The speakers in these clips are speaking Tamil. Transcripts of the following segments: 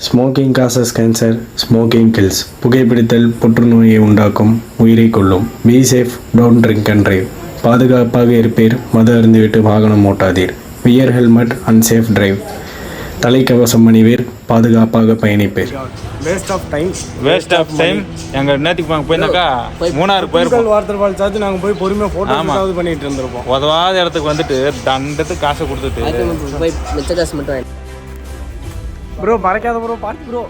Smoking causes cancer, smoking kills. புகைப்பிடித்தல் புற்றுநோயை உண்டாக்கும், உயிரை கொல்லும். Be safe, don't drink and drive. பாதுகாப்பாக இருப்பீர், மது அருந்திவிட்டு வாகனம் ஓட்டாதீர். Wear helmet and safe drive. தலைக்கவசம் அணிவீர், பாதுகாப்பாக பயணிப்பீர். Waste of time. எங்கள் நேற்றுக்கு போயிருந்தாக்கா மூணாறு போயிருக்கோம். வாட்டர் ஃபால் சார்ஜ் நாங்கள் போய் பொறுமையாக ஃபோட்டோ பண்ணிட்டு இருந்திருப்போம். உதவாத இடத்துக்கு வந்துட்டு தண்டத்துக்கு காசை கொடுத்துட்டு போய் மிச்ச காசு மட்டும் ப்ரோ மறைக்காத ப்ரோ, பார்த்து ப்ரோ.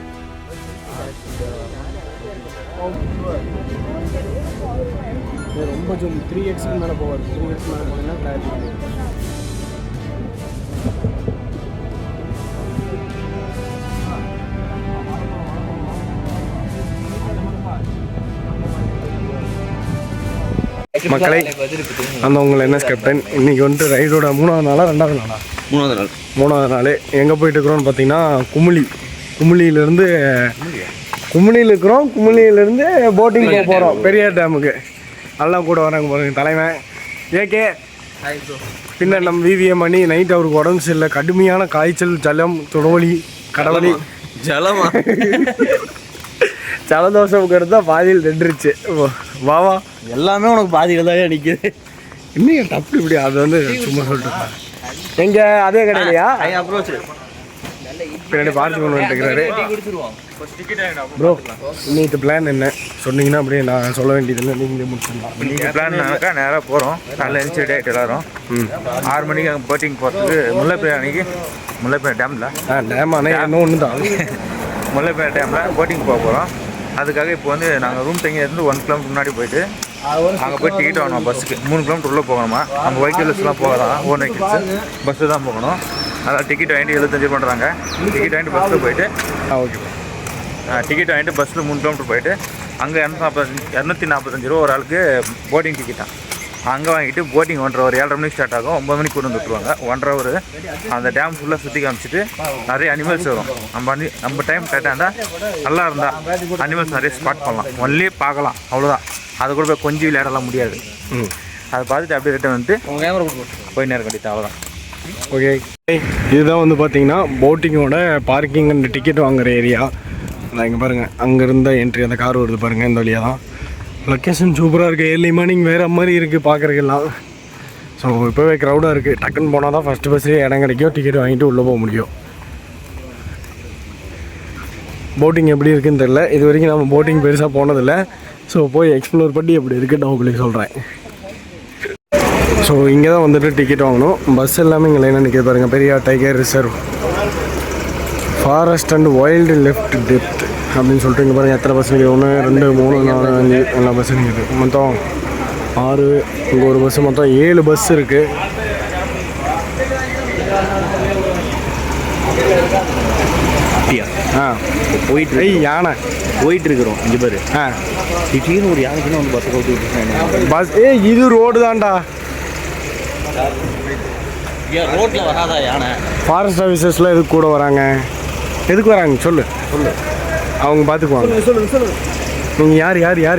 ரொம்ப ஜூம் 3x மேலே போவார். 3x மேலே போனீங்கன்னா கிளாரிட்டி. மக்களை, அந்த உங்களை என்ன கேப்டன், இன்னைக்கு வந்துட்டு ரைடோட மூணாவது நாள் எங்கே போயிட்டு இருக்கிறோம்னு பார்த்தீங்கன்னா குமுளியிலேருந்து போட்டிங் போக போகிறோம் பெரியார் டேமுக்கு. எல்லாம் கூட வராங்க பாருங்க. தலைவன் ஏகே, பின்னர் நம்ம விவிஎம் மணி. நைட் அவருக்கு உடம்பு சரியில்லை, கடுமையான காய்ச்சல், ஜலம், துடவலி, கடவலி, ஜலமா ஜலதோஷம் தான் பாதியில் நின்றுச்சு. வாவா, எல்லாமே உனக்கு பாதியில் தான் நிற்கிது. இன்னும் தப்பு இப்படி அது வந்து சும்மா சொல்லிட்டு எங்க அதே கடையிலையா பின்னாடி பார்த்து கொண்டு வந்துருக்கிறாரு. ப்ரோ, இன்னைக்கு பிளான் என்ன சொன்னீங்கன்னா அப்படியே நான் சொல்ல வேண்டியதில்லை, நீங்களே முடிச்சிடலாம். இன்னைக்கு பிளான்னாக்கா நேராக போகிறோம். காலையில் எழுந்துச்சு டேட் எல்லாரும் 6 மணிக்கு அங்கே போட்டிங் போகிறதுக்கு முல்லைப்பேட்டை டேமில் டேம் ஆனால் இன்னும் ஒன்று தான் முல்லைப்பேட்டை டேமில் போட்டிங் போக போகிறோம். அதுக்காக இப்போ வந்து நாங்கள் ரூம் தங்கியிருந்து 1 கிலோமீட்டர் முன்னாடி போயிட்டு அங்கே போய் டிக்கெட் வாங்கணும். பஸ்ஸுக்கு 3 கிலோமீட்டர் உள்ளே போகணுமா. நம்ம வெஹிக்கிள்ஸ்லாம் போகலாம், ஓன் வெஹிக்கிள்ஸ், பஸ்ஸு தான் போகணும். அதான் டிக்கெட் வாங்கிட்டு 75 பண்ணுறாங்க. டிக்கெட் வாங்கிட்டு பஸ்ஸில் போயிட்டு ஓகே, டிக்கெட் வாங்கிட்டு பஸ்ஸில் 3 கிலோமீட்டர் போயிட்டு அங்கே 245 ரூபா ஒரு ஆளுக்கு போட்டிங் டிக்கெட்டாக. அங்கே வாங்கிட்டு போட்டிங் 1:30 ஒரு 7:30 மணிக்கு ஸ்டார்ட் ஆகும். 9 மணிக்கு கொண்டு வந்து விட்டுருவாங்க. 1:30 ஒரு அந்த டேம் ஃபுல்லாக சுற்றி காமிச்சிட்டு நிறைய அனிமல்ஸ் வரும். நம்ம டைம் கரெக்டாக இருந்தால் நல்லா இருந்தால் அனிமல்ஸ் நிறைய ஸ்பாட் பண்ணலாம், ஒன்லி பார்க்கலாம், அவ்வளோதான். அது கூட போய் கொஞ்சம் விளையாடலாம் முடியாது. அதை பார்த்துட்டு அப்படியே ரிட்டன் வந்துட்டு போய் நேரம் கண்டிப்பாக அவ்வளோதான். ஓகே, இதுதான் வந்து பார்த்தீங்கன்னா போட்டிங்கோட பார்க்கிங் அண்ட் டிக்கெட் வாங்குகிற ஏரியா. நான் இங்கே பாருங்கள், அங்கேருந்த என்ட்ரி அந்த கார் வருது பாருங்கள், இந்த வழியாக தான். லொக்கேஷன் சூப்பராக இருக்குது. ஏர்லி மார்னிங் வேறு மாதிரி இருக்குது பார்க்குறதுக்கெல்லாம். ஸோ இப்போவே க்ரௌடாக இருக்குது. டக்குன்னு போனால் தான் ஃபஸ்ட்டு பஸ்ஸே இடம் கிடைக்கும், டிக்கெட் வாங்கிட்டு உள்ளே போக முடியும். போட்டிங் எப்படி இருக்குதுன்னு தெரில, இது வரைக்கும் நம்ம போட்டிங் பெருசாக போனதில்லை. ஸோ போய் எக்ஸ்ப்ளோர் பண்ணி எப்படி இருக்குன்னு நான் உங்களுக்கு சொல்கிறேன். ஸோ இங்கே தான் வந்துட்டு டிக்கெட் வாங்கணும். பஸ் எல்லாமே இங்கே லைனாக நிற்க பாருங்கள். Periyar tiger reserve, forest and wild left depth அப்படின்னு சொல்லிட்டு இங்கே பாருங்கள் எத்தனை பஸ் நிற்கிது. 1 2 3 4 5 எல்லா பஸ்ஸும் நிற்கிது. மொத்தம் 6, இங்கே ஒரு பஸ்ஸு, மொத்தம் 7 பஸ் இருக்குது. போயிட்டு யானை போயிட்டு இருக்கிறோம். இங்கே பாரு, திடீர்னு ஒரு யானைக்குன்னு வந்து பஸ்ஸை கொடுத்து பஸ். இது ரோடு தான்டா, ரோட்டில் வராதா யானை? ஃபாரஸ்ட் ஆஃபீஸர்ஸ்லாம் எதுக்கு கூட வராங்க? எதுக்கு வராங்க சொல்லு, அவங்க பார்த்துக்குவாங்க. நீங்கள்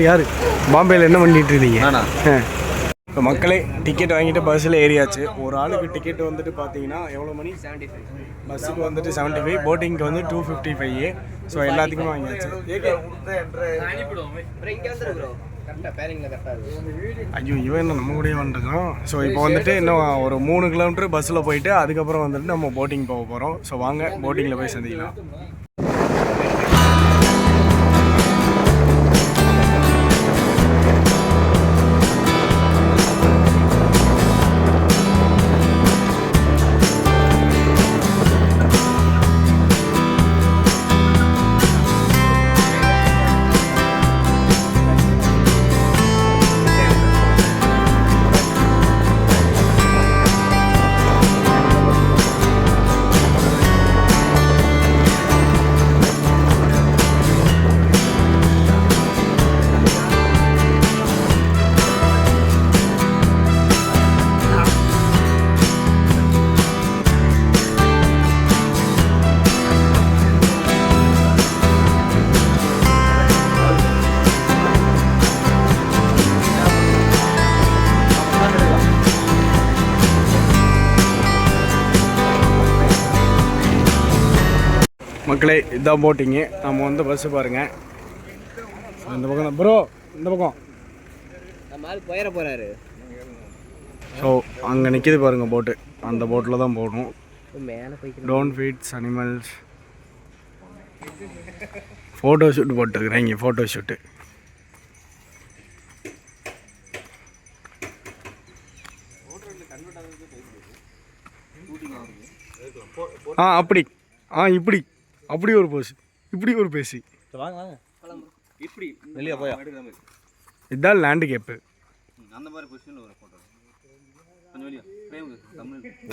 யார் பாம்பேயில் என்ன பண்ணிட்டு இருக்கீங்க? இப்போ மக்களே, டிக்கெட் வாங்கிட்டு பஸ்ஸில் ஏறியாச்சு. ஒரு ஆளுக்கு டிக்கெட் வந்துட்டு பார்த்தீங்கன்னா எவ்வளோ மணி? 75. பஸ்ஸுக்கு வந்துட்டு 75, போட்டிங்க்கு வந்து 255. ஸோ எல்லாத்துக்குமே வாங்கியாச்சு. ஐயோ, இவன் என்ன நம்ம கூடயே வந்துருக்கோம். ஸோ இப்போ வந்துட்டு இன்னும் ஒரு 3 கிலோமீட்டர் பஸ்ஸில் போயிட்டு அதுக்கப்புறம் வந்துட்டு நம்ம போட்டிங் போக போகிறோம். ஸோ வாங்க போட்டிங்கில் போய் சந்திக்கலாம். மக்களே இதுதான் போட்டிங்கு. நம்ம வந்து பஸ்ஸு பாருங்கள். இந்த பக்கம் தான் ப்ரோ, இந்த பக்கம் போயிட போகிறாரு. ஸோ அங்கே நிற்கிது பாருங்கள் போட்டு, அந்த போட்டில் தான் போகணும். மேலே போய்க்கு don't feeds animals. Photo shoot போட்டுருக்குறேன் இங்கே, ஃபோட்டோ ஷூட்டு. அப்படி இப்படி அப்படி ஒரு போஸ், இப்படி ஒரு பேசி. வாங்க வாங்க இப்படி வெளியே போயா இதுதான் லேண்டுகேப்பு. அந்த மாதிரி பொசிஷனில் ஒரு ஃபோட்டோ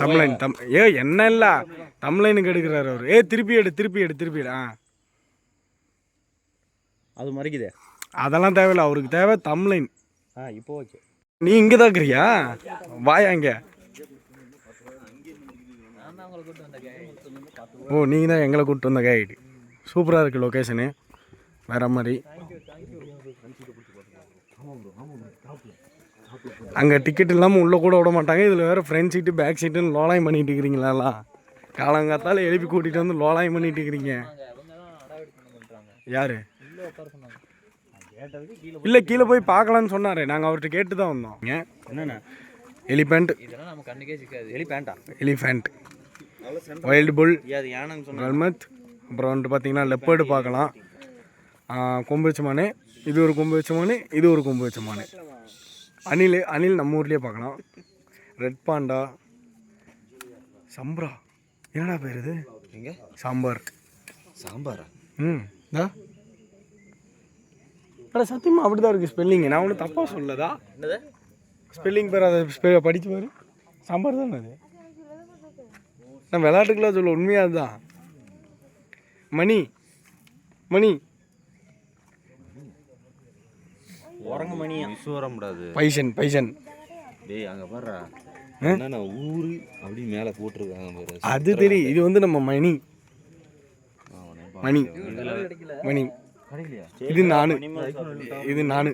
தமிழன் என்ன இல்லை தமிழனுக்கு எடுக்கிறாரு அவர். திருப்பி எடு திருப்பி எடு திருப்பி எடு. அது மறைக்குதே, அதெல்லாம் தேவையில்லை, அவருக்கு தேவை தமிழன். இப்போ ஓகே. நீ இங்கே தான் இருக்கிறியா? வாயா இங்கே. ஓ நீங்கள் தான் எங்களை கூப்பிட்டு வந்த கைடு. சூப்பராக இருக்குது லொக்கேஷனு, வேறு மாதிரி. அங்கே டிக்கெட் இல்லாமல் உள்ளே கூட விட மாட்டாங்க. இதில் வேறு ஃப்ரண்ட் சீட்டு பேக் சீட்டுன்னு லோலாயம் பண்ணிட்டு இருக்கிறீங்களா? காலங்காத்தால் எழுப்பி கூட்டிகிட்டு வந்து லோலாயம் பண்ணிட்டு இருக்கிறீங்க. யார் இல்லை கீழே போய் பார்க்கலான்னு சொன்னார். நாங்கள் அவர்கிட்ட கேட்டு தான் வந்தோம். என்னென்ன எலிஃபெண்ட், நம்ம கண்ணுக்கே சிக்காது. எலிஃபேண்டா? எலிஃபெண்ட், வைல்டு புல், யானைன்னு சொன்ன கல்மத். அப்புறம் வந்துட்டு பார்த்தீங்கன்னா லெப்பர்டு பார்க்கலாம். கொம்பு வச்ச மானு, இது ஒரு கொம்பு வச்ச மானு, இது ஒரு கொம்பு வச்ச மானு. அணில் நம்ம ஊர்லேயே பார்க்கலாம். ரெட் பாண்டா, சம்பரா, என்னடா பேர் இது? எங்கே? சாம்பார். சாம்பாரா? தா அட சத்தியமாக அப்படி தான் இருக்குது ஸ்பெல்லிங்கு. நான் ஒன்றும் தப்பாக சொல்லதா? என்னது ஸ்பெல்லிங் பேர் அதை படித்து பாரு. சாம்பார் தானே அது. நான் விளையாட்டுக்கெல்லாம் சொல்ல, உண்மையாக அதுதான். மணி மணி உறங்க மணியா? விசுவரம்டாது. பைசன். டேய் அங்கே பாடுறா என்னன்னா ஊரு அப்படி மேலே போட்டிருக்காங்க பாரு. அது தெரியும். இது வந்து நம்ம மணி. இது நானு,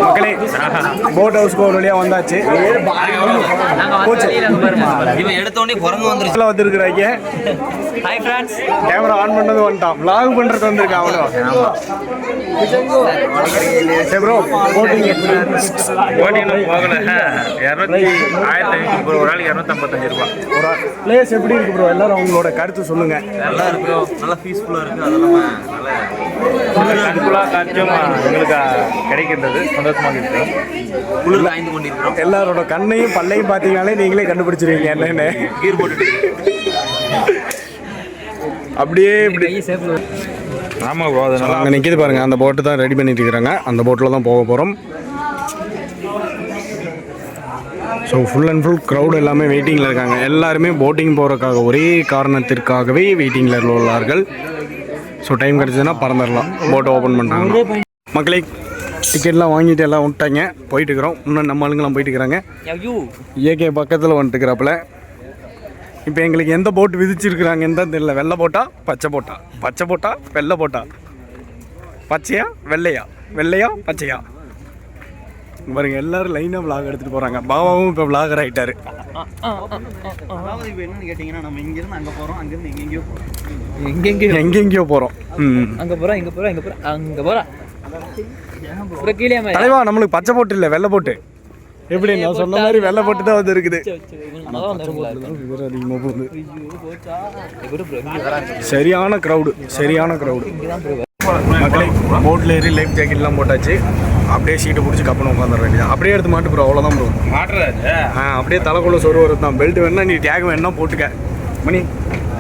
மக்களே போட் ஹவுஸ்க்கு ஒரு வழியாக வந்தாச்சு. இவன் எடுத்தோடனே குரங்கு வந்துருச்சு. வந்துருக்குறாங்க. Hi friends. கேமரா ஆன் பண்ணது வந்துட்டான், விளாக் பண்ணுறது வந்திருக்கான் அவ்வளோ. சரி ப்ரோ, போட்டிங் போகல 1500 ஒரு ஆள் 255 ரூபா. ஒரு பிளேஸ் எப்படி இருக்கு ப்ரோ? எல்லாரும் உங்களோட கருத்து சொல்லுங்க. நல்லா இருக்கு ப்ரோ, நல்லா பீஸ்ஃபுல்லாக இருக்குது. அதெல்லாம் நல்லா கண்குள்ளா காட்சியும் எங்களுக்கு கிடைக்கின்றது, சந்தோஷமாக இருக்குது. குளிர் காய்ந்து கொண்டிருக்கிறோம். எல்லாரோட கண்ணையும் பல்லையும் பார்த்தீங்கனாலே நீங்களே கண்டுபிடிச்சிருவீங்க என்னன்னு. கீர் போட்டு அப்படியே இப்படி ஆமாம் ப்ரோ, அது நல்லா அங்கே நிற்கிது பாருங்கள். அந்த போட்டு தான் ரெடி பண்ணிட்டு இருக்கிறாங்க. அந்த போட்டில் தான் போக போகிறோம். So full and full crowd எல்லாமே வெயிட்டிங்கில் இருக்காங்க. எல்லாருமே போட்டிங் போகிறதுக்காக ஒரே காரணத்திற்காகவே வெயிட்டிங்கில் உள்ளார்கள். ஸோ டைம் கிடச்சதுன்னா பறந்துடலாம். போட்டை ஓப்பன் பண்ணுறாங்க. மக்களே டிக்கெட்லாம் வாங்கிட்டு எல்லாம் விட்டாங்க, போயிட்டு இருக்கிறோம். இன்னும் நம்ம ஆளுங்கெல்லாம் போயிட்டு இருக்கிறாங்க. ஏகே பக்கத்தில் வந்துட்டுக்கிறாப்புல. இப்போ எங்களுக்கு எந்த போட்டு விதிச்சிருக்கிறாங்கன்னு தான் தெரியல. வெள்ளை போட்டா பச்சை போட்டா, பச்சை போட்டா வெள்ளை போட்டா, பச்சையா வெள்ளையா பச்சையா. பாருங்க எல்லாரும் லைனாக விளாக் எடுத்துகிட்டு போகிறாங்க. பாபாவும் இப்போ விளாகர் ஆகிட்டாரு. அதாவது இப்போ என்னன்னு கேட்டிங்கன்னா, நம்ம இங்கேருந்து அங்கே போகிறோம், அங்கேருந்து எங்கெங்கேயோ போகிறோம். அங்கே போகிறோம். கீழே தலைவா நம்மளுக்கு பச்சை போட்டு இல்லை வெள்ளை போட்டு. எப்படி நான் சொன்ன மாதிரி வெள்ளை போட்டு தான் வந்து இருக்குது. அதிகமாக போகுது. சரியான க்ரௌடு. மக்களே போட்டில் ஏறி லைஃப் ஜாக்கெட்லாம் போட்டாச்சு. அப்படியே சீட்டை பிடிச்சி கப்பனை உட்காந்துட வேண்டியது. அப்படியே எடுத்து மாட்டு ப்ரோ, அவ்வளோதான் ப்ரோ. அப்படியே தலைக்குள்ள சொரு வரது தான். பெல்ட் வேணா நீ டேக் வேணா போட்டுக்க. மணி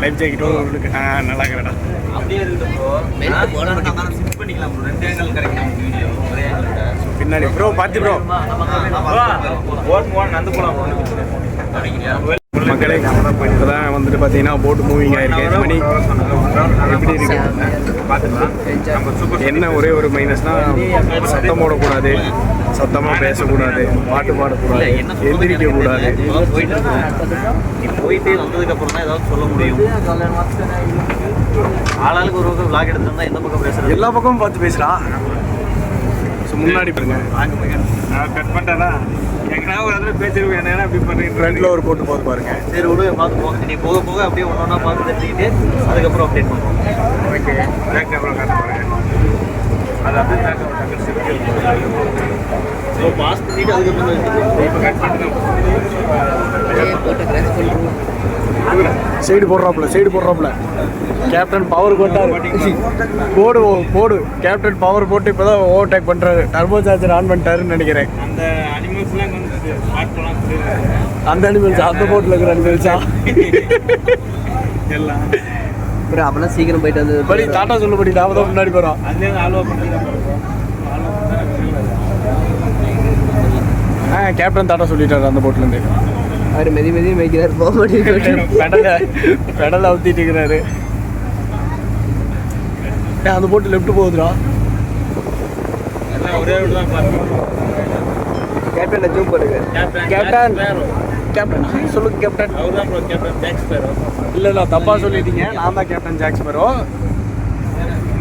லைஃப் ஜாக்கெட்டும் உங்களுக்கு நல்லா இருக்கிறடா. பின்னாடி ப்ரோ பார்த்து ப்ரோ. மக்களே இப்போ தான் வந்துட்டு பார்த்தீங்கன்னா போட்டு மூவிங் ஆகிருக்கு. மணி எப்படி இருக்கு? என்ன ஒரே ஒரு மைனஸ்னால் சத்தம் போடக்கூடாது, சத்தமாக பேசக்கூடாது, பாட்டு பாடக்கூடாது, எந்திரிக்கக்கூடாது. போயிட்டே வந்ததுக்கப்புறம் தான் ஏதாவது சொல்ல முடியும். ஆளாளுக்கு ஒரு பக்கம் விளாக் எடுத்துருந்தா எந்த பக்கம் பேசுறது? எல்லா பக்கமும் பார்த்து பேசுகிறா. ஸோ முன்னாடி பாருங்க. கட் பண்ணிட்டாரா எங்கன்னா ஒரு இடத்துல பேசிருக்கோம் என்ன அப்படி பண்ணுறீங்க ஃப்ரண்ட்ல ஒரு போட்டு போது பாருங்க. சரி விடு பார்த்து போக நீ போக போக அப்படியே ஒன்றா பார்த்து தெரிஞ்சுக்கிட்டு அதுக்கப்புறம் அப்டேட் பண்ணுவோம். ஓகே பேக் கேமரா காட்ட பாருங்க. அது அப்படியே பேக் கேமரா ஸோ பாஸ் பண்ணிட்டு அதுக்கப்புறம் இப்போ கட் பண்ணிட்டு போட்டு கிராஸ் பண்ணுறோம். சைடு போடுறாப்புல கேப்டன் பவர் போட்டார். போடு கேப்டன் பவர் போட்டு இப்போதான் ஓவர்டேக் பண்ணுறாரு. டர்போ சார்ஜர் ஆன் பண்ணிட்டாருன்னு நினைக்கிறேன். அந்த அனிமல்ஸ்லாம் வந்து ஸ்டார்ட் பண்ணலாம் சொல்லிடுறாங்க. அந்த அனிமல்ஸ் அந்த போட்டில் இருக்கிற அனிமல்ஸா எல்லாம் அப்புறம் அப்பெல்லாம் சீக்கிரம் போயிட்டு வந்து படி டாட்டா சொல்லுபடி நாம தான் முன்னாடி போகிறோம். அதுலேருந்து ஆல்வா பண்ணிட்டு கேப்டன் டாட்டா சொல்லிட்டாரு அந்த போட்லேருந்து. அவர் மெதி மேய்க்கிறார் போக மாட்டேங்குது. பெடலை அவுத்திட்டு இருக்கிறாரு. அந்த போட்டு லெஃப்ட் போகுதுடா. எல்லாம் ஒரே விட தான் பாருங்க. கேப்டன் ஜூம் பண்ணுங்க. கேப்டன் சொல்லுங்க கேப்டன். அவர் தான் ப்ரோ கேப்டன் ஜாக் ஸ்பேரோ. இல்லை தப்பாக சொல்லிட்டீங்க. நான் தான் கேப்டன் ஜாக் ஸ்பேரோ.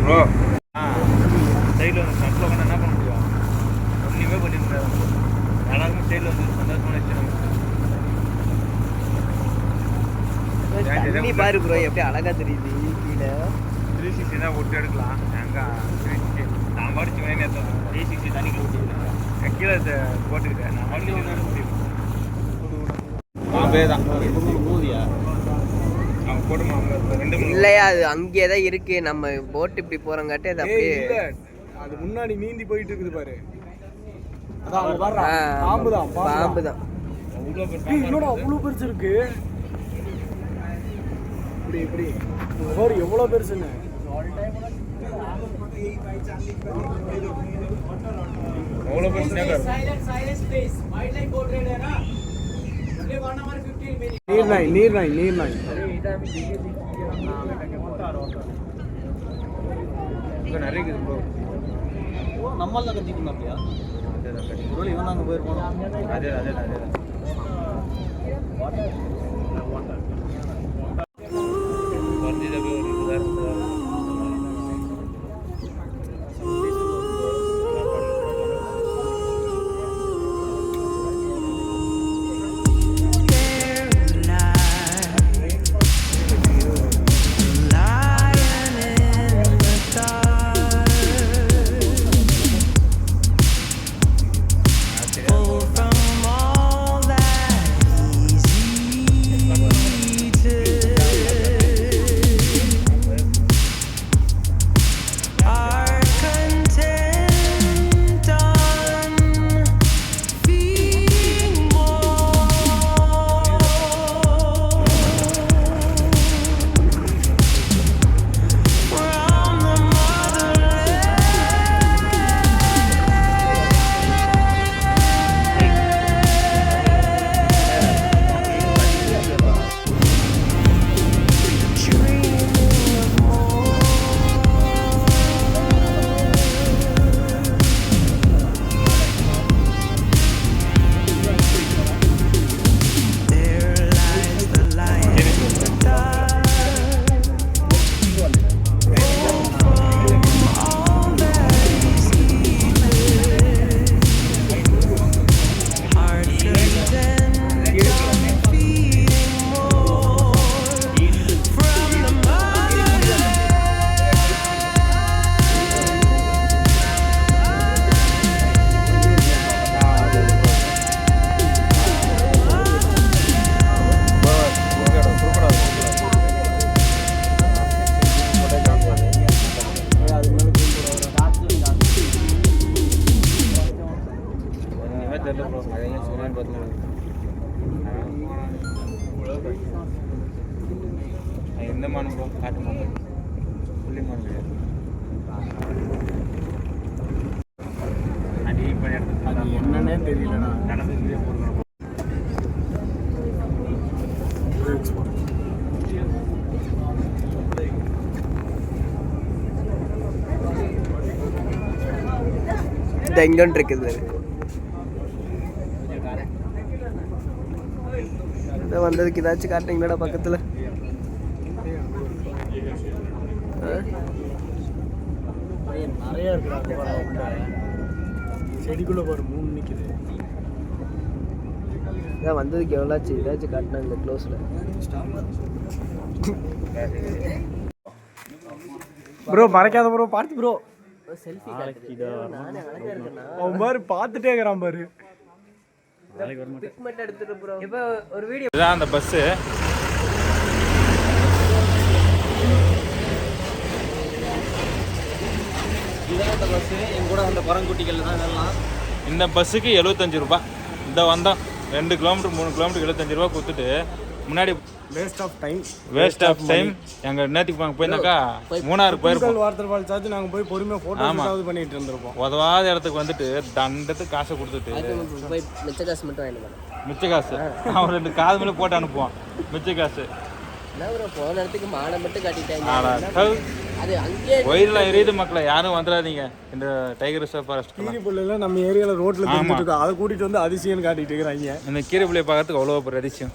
ப்ரோ சைடில் வந்து ஃப்ரண்ட்டில் உட்காந்து என்ன பண்ண முடியும்? ஒன்றுமே பண்ணி முடியாது. எல்லாருமே சைடில் வந்து சந்தோஷமான வச்சு தண்ணி பாரு ப்ரோ எப்படி அழகா தெரியுது. கீழே 360 தான் ஒட்டு எடுக்கலாம். எங்கே 360 நான் படிச்சு வேணே 360 தண்ணிக்கு ஊற்றிக்கிட்டேன். கீழே போட்டுக்கிட்டேன். நான் படிச்சு ஒன்று எடுக்க முடியும். தான் அவங்க போட்டுமா அவங்க 2 இல்லையா அது அங்கேயே தான் இருக்கு. நம்ம போட் இப்படி போறங்காட்டி அது அப்படியே அது முன்னாடி நீந்தி போயிட்டு இருக்குது பாரு. அதான் அவங்க பாரு பாம்பு தான். என்னடா அவ்வளோ பெருசு இருக்கு. இப்படி பாரு எவ்வளோ பெருசுன்னு. அவ்வளோ பிரச்சனை நீர்நாய் நிறைய இருக்குது ப்ரோ. நம்மள கட்டிக்கணும் அப்படியா? அதே இவன் அங்கே போயிருக்கோம். அதே எந்த மானம் ப்ரோ காட்டு மானம் புள்ளி மானம் கிடையாது. நான் டீல் பண்ணி எடுத்து என்னன்னே தெரியலண்ணா. நடந்து வீடியோ போடுறோம். எங்கன்னு இருக்குது வந்ததுக்கு ஏதாச்சும் காட்டுறீங்களா பக்கத்துல? நிறைய இருக்கு. செடிக்குள்ளே பாரு 3 நிற்குது. இதான் வந்ததுக்கு எவ்வளோ ஆச்சு? ஏதாச்சும் காட்டினா இந்த க்ளோஸில். ப்ரோ மறைக்காத ப்ரோ, பார்த்து ப்ரோ. செல்ஃபி நானே அழகாக இருக்கேன்னா அவன் பாரு பார்த்துட்டே இருக்கிறான் பாரு. பிக் மட்டும் எடுத்துட்டு ப்ரோ. இப்போ ஒரு வீடியோ இதுதான் அந்த பஸ்ஸு. இதுதான் அந்த பஸ்ஸு. என் கூட அந்த பரங்குட்டிகள் தான் இதெல்லாம். இந்த பஸ்ஸுக்கு 75 ரூபா. இந்த வந்தோம் 2 கிலோமீட்டர் 3 கிலோமீட்டர் 75 ரூபா கொடுத்துட்டு முன்னாடி வேஸ்ட் ஆஃப் டைம். எங்கள் நேற்றுக்கு போயிருந்தாக்கா மூணாருக்கு போயிருப்போம். வாட்டர் ஃபால் சார்ஜ் நாங்கள் போய் பொறுமையாக ஃபோட்டோ பண்ணிட்டு இருந்திருப்போம். உதவாத இடத்துக்கு வந்துட்டு தண்டத்துக்கு காசை கொடுத்துட்டு போய் மிச்ச காசு மட்டும் வாங்கிட்டு வரேன். மிச்ச காசு அவன் 2 காது மேலே போட்டு அனுப்புவான். மிச்ச காசு என்ன ப்ரோ போன இடத்துக்கு மாடை மட்டும் காட்டிட்டாங்க. அது அங்கேயே வயிறுலாம் எரியுது மக்களை, யாரும் வந்துடாதீங்க இந்த டைகர் ரிசர்வ் ஃபாரஸ்ட். கீரிப்புள்ளைலாம் நம்ம ஏரியாவில் ரோட்டில் தெரிஞ்சுட்டு இருக்கோம். அதை கூட்டிகிட்டு வந்து அதிசயம்னு காட்டிட்டு இருக்கிறாங்க. இந்த கீரைப்புள்ளையை பார்க்கறதுக்கு அவ்வளோ பெரிய அதிசயம்.